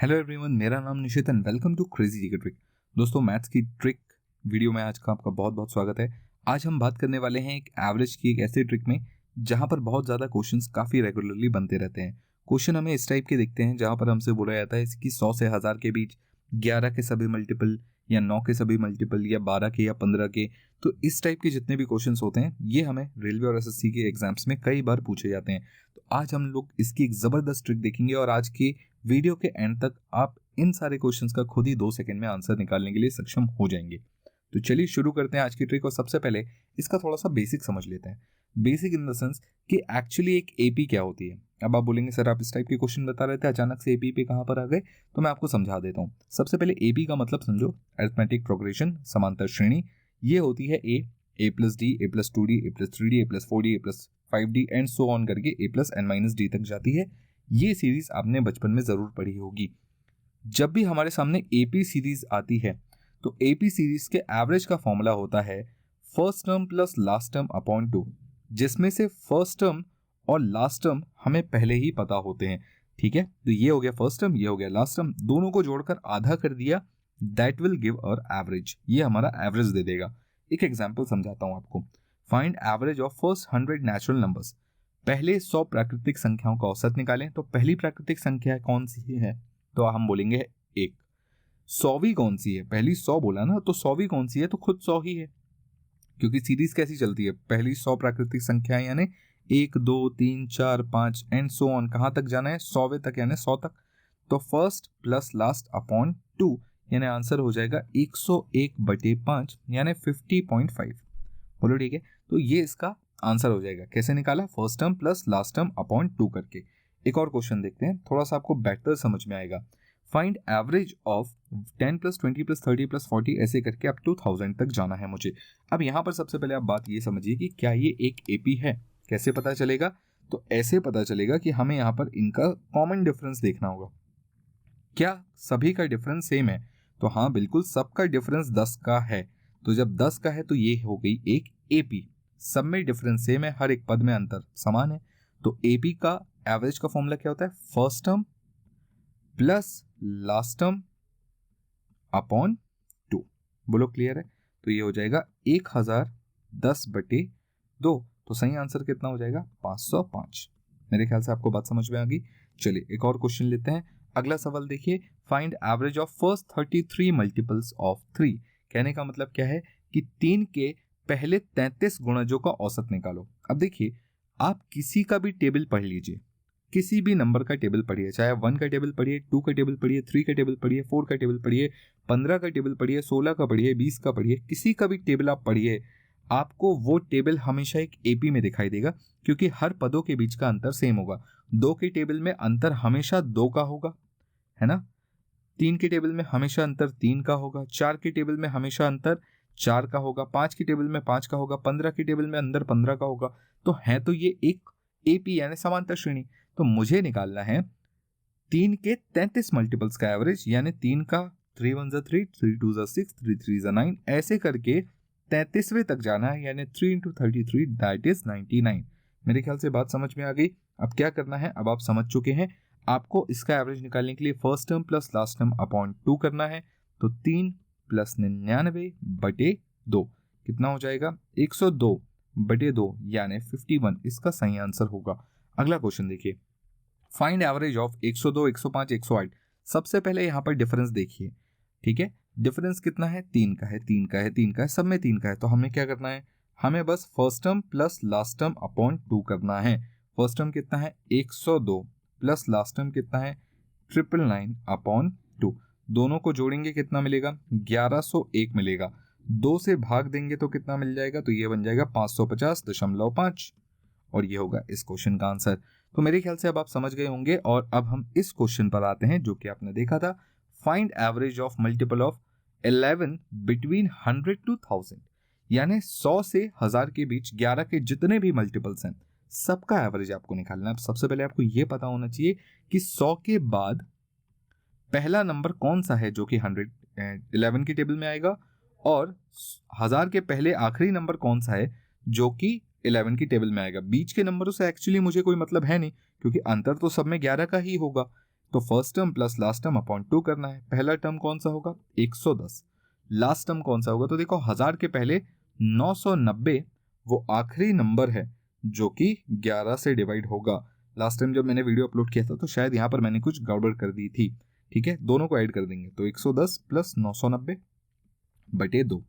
Hello everyone, मेरा नाम Nishit and welcome to crazy GK trick. दोस्तों, मैथ्स की ट्रिक वीडियो में आज का आपका बहुत बहुत स्वागत है। आज हम बात करने वाले हैं एक एवरेज की एक ऐसी ट्रिक में जहां पर बहुत ज़्यादा क्वेश्चंस काफ़ी रेगुलरली बनते रहते हैं। क्वेश्चन हमें इस टाइप के दिखते हैं जहां पर हमसे बोला जाता है कि 100 से 1000 के बीच 11 के सभी मल्टीपल या 9 के सभी मल्टीपल या 12 के या 15 के। तो इस टाइप के जितने भी क्वेश्चंस होते हैं ये हमें रेलवे और एसएससी के एग्जाम्स में कई बार पूछे जाते हैं। तो आज हम लोग इसकी एक ज़बरदस्त ट्रिक देखेंगे और आज के वीडियो के एंड तक आप इन सारे क्वेश्चंस का खुद ही 2 सेकंड में आंसर निकालने के लिए सक्षम हो जाएंगे। तो चलिए शुरू करते हैं आज की ट्रिक। और सबसे पहले इसका थोड़ा सा बेसिक समझ लेते हैं। बेसिक इन द सेंस कि एक्चुअली एक एपी क्या होती है। अब आप बोलेंगे सर आप इस टाइप के क्वेश्चन बता रहे थे, अचानक से एपी पे कहाँ पर आ गए? तो मैं आपको समझा देता हूँ। सबसे पहले एपी का मतलब समझो, अरिथमेटिक प्रोग्रेशन, समांतर श्रेणी। ये होती है A plus D, A plus 2d, A plus 3d, A plus 4d, A plus 5d and so on करके A plus N minus D तक जाती है। ये सीरीज आपने बचपन में जरूर पढ़ी होगी। जब भी हमारे सामने एपी सीरीज आती है तो एपी सीरीज के एवरेज का फॉर्मूला होता है first term plus last term upon 2, जिसमें से फर्स्ट टर्म और लास्ट टर्म हमें पहले ही पता होते हैं। ठीक है, तो ये हो गया फर्स्ट टर्म, ये हो गया लास्ट टर्म, दोनों को जोड़कर आधा कर दिया, that will give our average. ये हमारा एवरेज दे देगा। एक एग्जांपल समझाता हूं आपको। Find average of first 100 natural numbers. पहले 100 प्राकृतिक संख्याओं का औसत निकालें। तो पहली प्राकृतिक संख्या कौन सी है? तो हम बोलेंगे 1। 100वीं कौन सी है? पहली 100 बोला ना, तो 100वीं कौन सी है? तो खुद 100 ही है, क्योंकि सीरीज कैसी चलती है, पहली 100 प्राकृतिक संख्याएं यानी 1 2 3 4 5 एंड सो ऑन। कहां तक जाना है? 100वें तक यानी 100 तक। तो फर्स्ट प्लस लास्ट अपॉन 2 यानी आंसर हो जाएगा 101/5 यानी 50.5। बोलो ठीक है। तो ये इसका आंसर हो जाएगा। कैसे निकाला? First term plus last term upon 2 करके। एक और क्वेश्चन देखते हैं, थोड़ा सा आपको बेटर समझ में आएगा। Find average of 10 plus 20 plus 30 plus 40 ऐसे करके अब 2000 तक जाना है मुझे। अब यहाँ पर सबसे पहले आप बात ये समझिए कि क्या ये एक एपी है। कैसे पता चलेगा? तो ऐसे पता चलेगा कि हमें यहाँ पर इनका कॉमन डिफरेंस देखना होगा। क्या सभी का डिफरेंस सेम है? तो हाँ, बिल्कुल सबका डिफरेंस 10 का है। तो जब 10 का है तो ये हो गई एक एपी। सब में डिफरेंस सेम है, हर एक पद में अंतर समान है। तो एपी का एवरेज का फॉर्मूला क्या होता है? First term plus last term upon 2। बोलो क्लियर है? तो ये हो जाएगा 1010/2। तो सही आंसर कितना हो जाएगा? 505। मेरे ख्याल से आपको बात समझ में आ गई। चलिए एक और क्वेश्चन लेते हैं। अगला सवाल देखिए। Find average of first 33 multiples of 3। कहने का मतलब क्या है कि 3 के पहले 33 गुणजों का औसत निकालो। अब देखिए, आप किसी का भी टेबल पढ़ लीजिए, किसी भी नंबर का टेबल पढ़िए, चाहे 1 का टेबल पढ़िए, 2 का टेबल पढ़िए, 3 का टेबल पढ़िए, 4 का टेबल पढ़िए, 15 का टेबल पढ़िए, 16 का पढ़िए, 20 का पढ़िए, किसी का भी टेबल आप पढ़िए, आपको वो टेबल हमेशा एक एपी में दिखाई देगा, क्योंकि हर पदों के बीच का अंतर सेम होगा। 2 के टेबल में अंतर हमेशा 2 का होगा, है ना। 3 के टेबल में हमेशा अंतर 3 का होगा। 4 के टेबल में हमेशा अंतर 4 का होगा। 5 के टेबल में 5 का होगा। 15 के टेबल में अंतर 15 का होगा। तो है तो ये एक एपी यानी समांतर श्रेणी। तो मुझे निकालना है 3 के 33 मल्टीपल्स का एवरेज, यानी 3 का 3 1 3, 3 2 6, 3 3 9, ऐसे करके 33वें तक जाना है, यानी 3 × 33 दैट इज 99। मेरे ख्याल से बात समझ में आ गई। अब क्या करना है, अब आप समझ चुके हैं। आपको इसका एवरेज निकालने के लिए first term plus last term upon 2 करना है। तो 3 प्लस 99/2 कितना हो जाएगा? 102/2 यानी 51 इसका सही आंसर होगा। अगला क्वेश्चन देखिए। Find average of 102, 105, 108। सबसे पहले यहाँ पर डिफरेंस देखिए। ठीक है, डिफरेंस कितना है? 3 का है, 3 का है, 3 का है, सब में 3 का है। तो हमें क्या करना है? हमें बस first term plus last term upon 2 करना है। फर्स्ट टर्म कितना है? 102 प्लस लास्ट टर्म कितना है? 999 अपॉन 2। दोनों को जोड़ेंगे कितना मिलेगा? 1101 मिलेगा। 2 से भाग देंगे तो कितना मिल जाएगा? तो ये बन जाएगा 550.5 और ये होगा इस क्वेश्चन का आंसर। तो मेरे ख्याल से अब आप समझ गए होंगे। और अब हम इस क्वेश्चन पर आते हैं जो कि आपने देखा था। Find average of multiple of 11 between 100 to 1000, यानी 100 से 1000 के बीच 11 के जितने भी मल्टीपल्स हैं सबका एवरेज आपको निकालना है। सबसे पहले आपको यह पता होना चाहिए कि 100 के बाद पहला नंबर कौन सा है जो कि 11 की टेबल में आएगा, और 1000 के पहले आखिरी नंबर कौन सा है जो कि 11 की टेबल में आएगा। बीच के नंबरों से एक्चुअली मुझे कोई मतलब है नहीं, क्योंकि अंतर तो सब में 11 का ही होगा। तो first term plus last term upon 2 करना है। पहला टर्म कौन सा होगा 110, लास्ट टर्म कौन सा होगा, तो देखो 1000 के पहले 990 वो आखिरी नंबर है जो कि 11 से डिवाइड होगा। लास्ट टाइम जब मैंने वीडियो अपलोड किया था तो शायद यहाँ पर मैंने कुछ गड़बड़ कर दी थी, ठीक है। दोनों को ऐड कर देंगे तो 110 प्लस 990 बटे 2,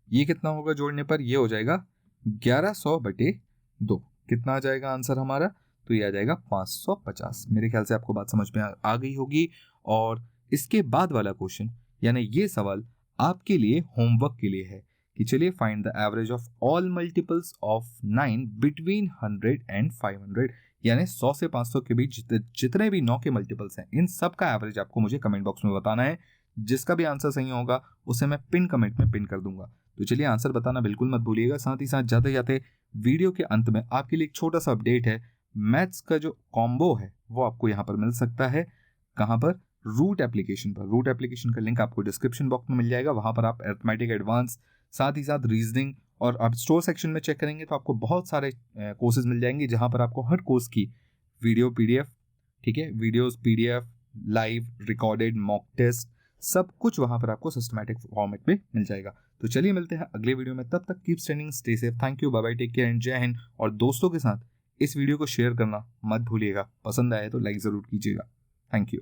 ये कितना होगा जोड़ने पर, ये हो जाएगा 1100 बटे 2। कितना आ जाएगा आंसर हमारा, तो ये आ जाएगा 550। मेरे ख्याल से आपको बात समझ में आ गई होगी। और इसके बाद वाला क्वेश्चन यानी ये सवाल आपके लिए होमवर्क के लिए है कि चलिए find the average of all multiples of 9 between 100 and 500, यानी 100 से 500 के बीच जितने भी 9 के मल्टीपल्स हैं इन सब का एवरेज आपको मुझे कमेंट बॉक्स में बताना है। जिसका भी आंसर सही होगा उसे मैं पिन कमेंट में पिन कर दूंगा। तो चलिए आंसर बताना बिल्कुल मत भूलिएगा। साथ ही साथ जाते जाते वीडियो के अंत में आपके लिए एक छोटा सा अपडेट है, मैथ्स का जो कॉम्बो है वो आपको यहाँ पर मिल सकता है। कहाँ पर, रूट एप्लीकेशन पर। रूट एप्लीकेशन का लिंक आपको डिस्क्रिप्शन बॉक्स में मिल जाएगा। वहां पर आप अरिथमेटिक एडवांस, साथ ही साथ रीजनिंग, और आप स्टोर सेक्शन में चेक करेंगे तो आपको बहुत सारे कोर्सेज मिल जाएंगे जहां पर आपको हर कोर्स की वीडियो पीडीएफ, ठीक है, videos PDF, live recorded mock test, सब कुछ वहां पर आपको सिस्टमैटिक फॉर्मेट में मिल जाएगा। तो चलिए मिलते हैं अगले वीडियो में, तब तक keep standing, stay safe, thank you, bye bye, take care and Jai Hind. और दोस्तों के साथ इस वीडियो को शेयर करना मत भूलिएगा, पसंद आए तो लाइक जरूर कीजिएगा। Thank you.